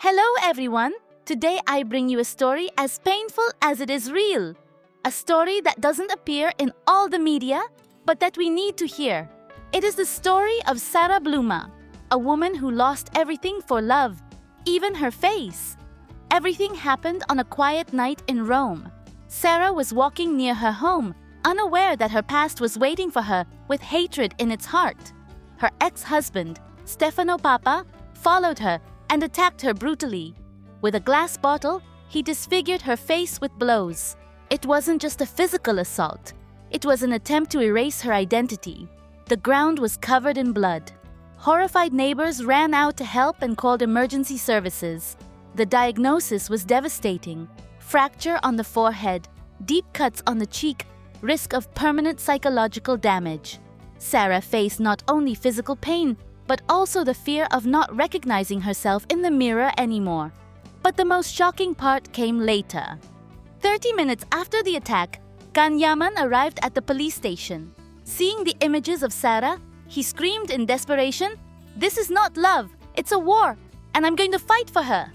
Hello everyone! Today I bring you a story as painful as it is real. A story that doesn't appear in all the media, but that we need to hear. It is the story of Sarah Bluma, a woman who lost everything for love, even her face. Everything happened on a quiet night in Rome. Sarah was walking near her home, unaware that her past was waiting for her with hatred in its heart. Her ex-husband, Stefano Papa, followed her and attacked her brutally. With a glass bottle, he disfigured her face with blows. It wasn't just a physical assault. It was an attempt to erase her identity. The ground was covered in blood. Horrified neighbors ran out to help and called emergency services. The diagnosis was devastating. Fracture on the forehead, deep cuts on the cheek, risk of permanent psychological damage. Sarah faced not only physical pain, but also the fear of not recognizing herself in the mirror anymore. But the most shocking part came later. 30 minutes after the attack, Yaman arrived at the police station. Seeing the images of Sarah, he screamed in desperation, "This is not love, it's a war, and I'm going to fight for her."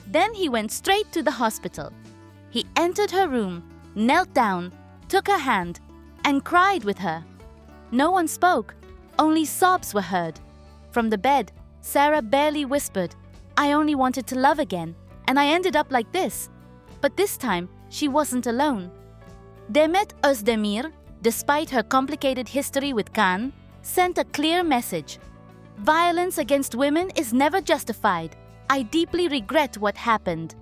Then he went straight to the hospital. He entered her room, knelt down, took her hand, and cried with her. No one spoke, only sobs were heard. From the bed, Sarah barely whispered, "I only wanted to love again, and I ended up like this." But this time, she wasn't alone. Demet Özdemir, despite her complicated history with Kan, sent a clear message. "Violence against women is never justified. I deeply regret what happened."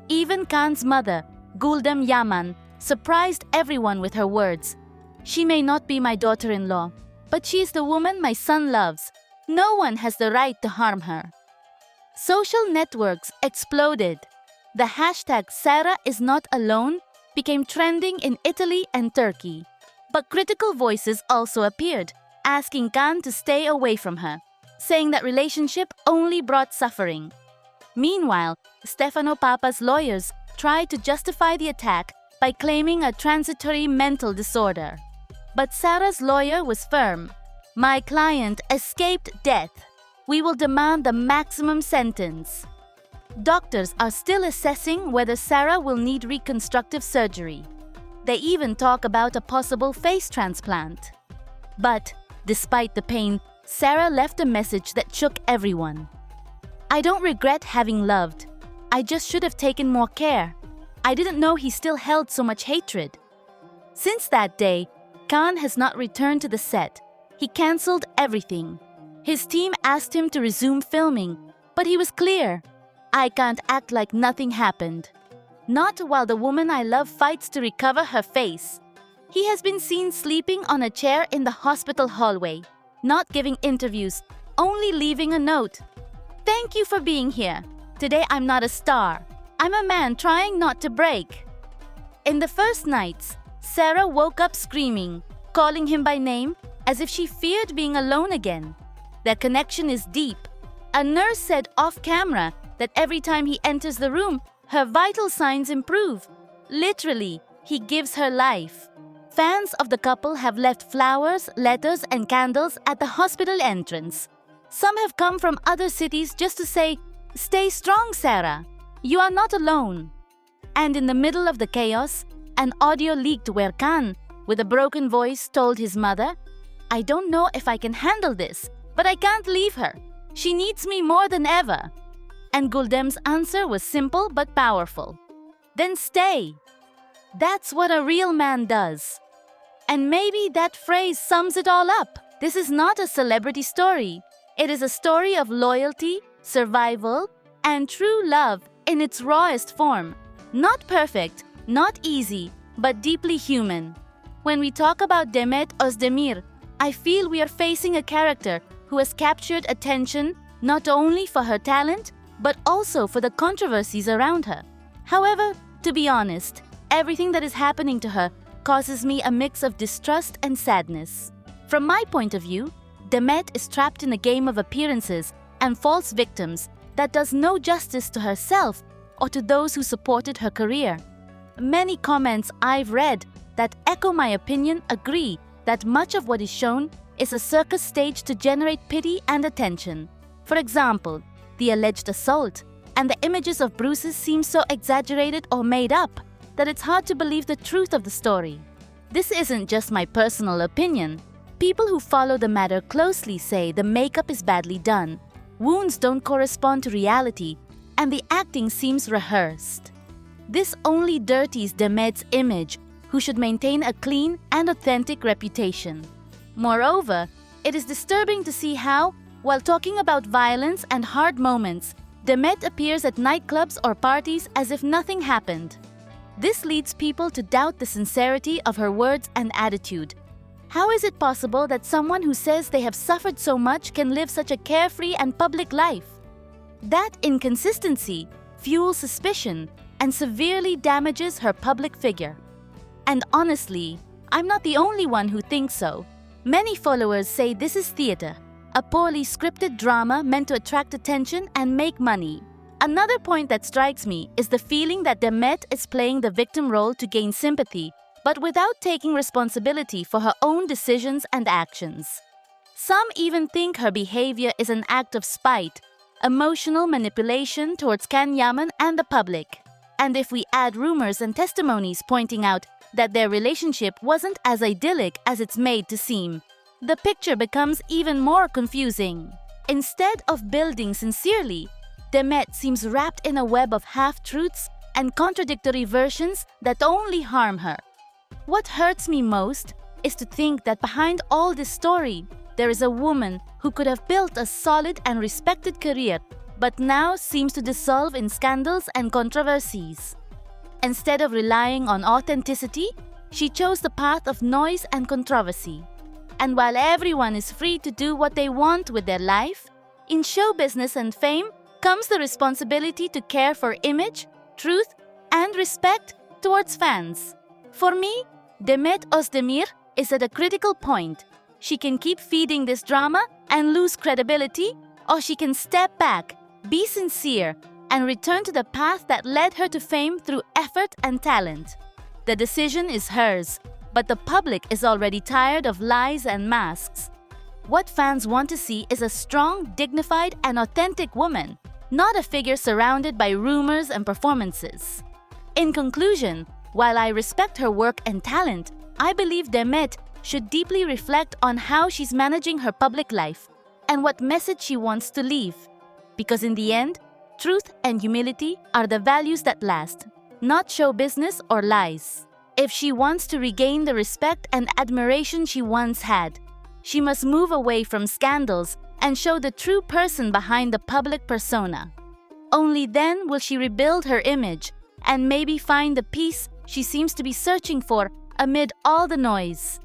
Even Kan's mother, Gulden Yaman, surprised everyone with her words. "She may not be my daughter-in-law, but she is the woman my son loves. No one has the right to harm her." Social networks exploded. The hashtag Sarah is not alone became trending in Italy and Turkey. But critical voices also appeared, asking Kan to stay away from her, saying that relationship only brought suffering. Meanwhile, Stefano Papa's lawyers tried to justify the attack by claiming a transitory mental disorder. But Sarah's lawyer was firm. "My client escaped death. We will demand the maximum sentence." Doctors are still assessing whether Sarah will need reconstructive surgery. They even talk about a possible face transplant. But, despite the pain, Sarah left a message that shook everyone. "I don't regret having loved. I just should have taken more care. I didn't know he still held so much hatred." Since that day, Kan has not returned to the set. He cancelled everything. His team asked him to resume filming, but he was clear. "I can't act like nothing happened. Not while the woman I love fights to recover her face." He has been seen sleeping on a chair in the hospital hallway, not giving interviews, only leaving a note. "Thank you for being here. Today I'm not a star. I'm a man trying not to break." In the first nights, Sarah woke up screaming, calling him by name, as if she feared being alone again. Their connection is deep. A nurse said off-camera that every time he enters the room, her vital signs improve. Literally, he gives her life. Fans of the couple have left flowers, letters, and candles at the hospital entrance. Some have come from other cities just to say, "Stay strong, Sarah. You are not alone." And in the middle of the chaos, an audio leaked where Kan, with a broken voice, told his mother, "I don't know if I can handle this, but I can't leave her. She needs me more than ever." And Guldem's answer was simple but powerful. "Then stay." That's what a real man does. And maybe that phrase sums it all up. This is not a celebrity story. It is a story of loyalty, survival, and true love in its rawest form. Not perfect, not easy, but deeply human. When we talk about Demet Özdemir, I feel we are facing a character who has captured attention not only for her talent, but also for the controversies around her. However, to be honest, everything that is happening to her causes me a mix of distrust and sadness. From my point of view, Demet is trapped in a game of appearances and false victims that does no justice to herself or to those who supported her career. Many comments I've read that echo my opinion agree that much of what is shown is a circus stage to generate pity and attention. For example, the alleged assault, and the images of bruises seem so exaggerated or made up that it's hard to believe the truth of the story. This isn't just my personal opinion. People who follow the matter closely say the makeup is badly done, wounds don't correspond to reality, and the acting seems rehearsed. This only dirties Demet's image, who should maintain a clean and authentic reputation. Moreover, it is disturbing to see how, while talking about violence and hard moments, Demet appears at nightclubs or parties as if nothing happened. This leads people to doubt the sincerity of her words and attitude. How is it possible that someone who says they have suffered so much can live such a carefree and public life? That inconsistency fuels suspicion and severely damages her public figure. And honestly, I'm not the only one who thinks so. Many followers say this is theater, a poorly scripted drama meant to attract attention and make money. Another point that strikes me is the feeling that Demet is playing the victim role to gain sympathy, but without taking responsibility for her own decisions and actions. Some even think her behavior is an act of spite, emotional manipulation towards Can Yaman and the public. And if we add rumors and testimonies pointing out that their relationship wasn't as idyllic as it's made to seem, the picture becomes even more confusing. Instead of building sincerely, Demet seems wrapped in a web of half-truths and contradictory versions that only harm her. What hurts me most is to think that behind all this story, there is a woman who could have built a solid and respected career, but now seems to dissolve in scandals and controversies. Instead of relying on authenticity, she chose the path of noise and controversy. And while everyone is free to do what they want with their life, in show business and fame comes the responsibility to care for image, truth, and respect towards fans. For me, Demet Özdemir is at a critical point. She can keep feeding this drama and lose credibility, or she can step back, be sincere, and return to the path that led her to fame through effort and talent. The decision is hers, but the public is already tired of lies and masks. What fans want to see is a strong, dignified, and authentic woman, not a figure surrounded by rumors and performances. In conclusion, while I respect her work and talent, I believe Demet should deeply reflect on how she's managing her public life and what message she wants to leave. Because in the end, truth and humility are the values that last, not show business or lies. If she wants to regain the respect and admiration she once had, she must move away from scandals and show the true person behind the public persona. Only then will she rebuild her image and maybe find the peace she seems to be searching for amid all the noise.